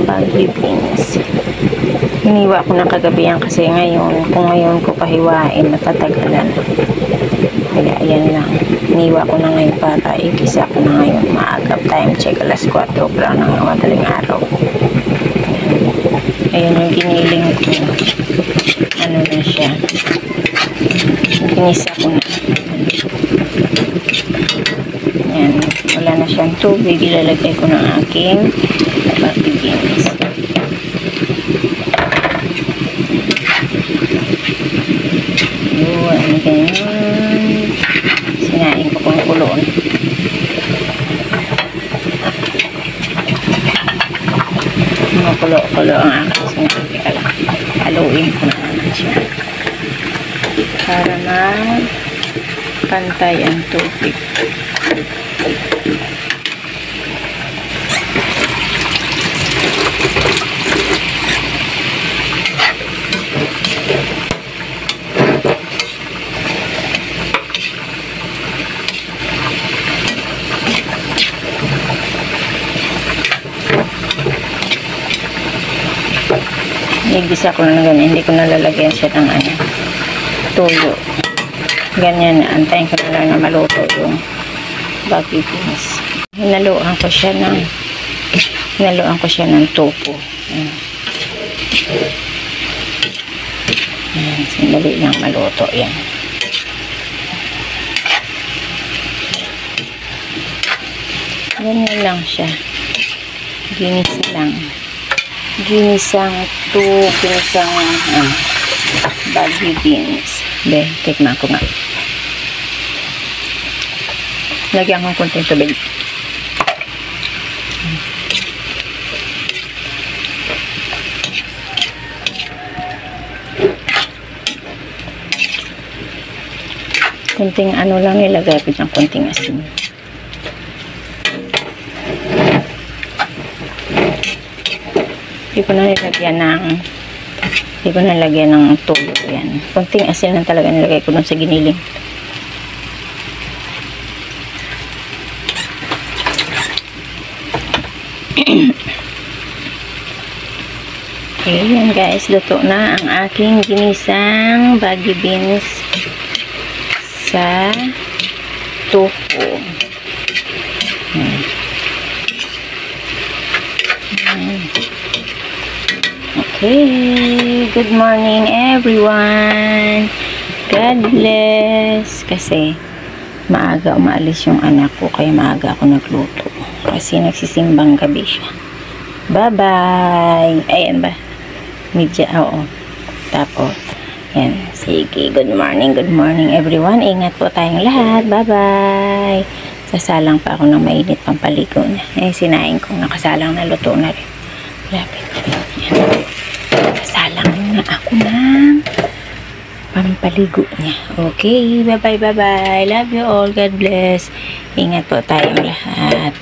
baggy beans. Hiniwa ko na kagabi yan kasi kung ngayon ko pahiwain, matatagalan. Kaya ayan lang. Hiniwa ko na ngayon para igisa ko na ngayon. Maagap, time check, alas 4 pa ng madaling araw. Ayan yung giniling ko. Ano na siya. Ginisa ko na. Ayan. Wala na siyang tubig. Ilalagay ko ng aking baggy beans. Ano ganyan. Sinain ko kung kulon. Makulo-kulo ang aking sinain. Haluin ko na naman siya. Para pantay ang tubig. Igisa ko na ganyan, hindi ko nalalagyan siya ng tuyo. Ganyan na, antayin ko na lang na maluto yung baggy beans. Hinaluan ko siya ng tofu. Ayan, sandali lang maluto yan. Ganyan lang siya. Ginis lang. Ginisang baggy beans. Tikman ko nga. Lagyan ko konting tubig. Konting lang nilagay ko dyan, konting asin. Hindi ko na nilagyan ng tuyo. Yan. Konting asin lang talaga nilagay ko dun sa giniling. Okay, yan guys. Luto na ang aking ginisang baggy beans sa tofu. Okay, good morning everyone. God bless. Kasi maaga umaalis yung anak ko, kaya maaga ako nagluto. Kasi nagsisimbang gabi siya. Bye-bye. Ayan ba? Media, oo. Tapos, yan. Sige, good morning everyone. Ingat po tayong lahat. Bye-bye. Sasalang pa ako ng mainit pampaligo niya. Sinain ko nakasalang na luto na rin. Lapit. Yan. Salang na ako ng pampaligo niya. Okay, bye-bye. Love you all. God bless. Ingat po tayong lahat.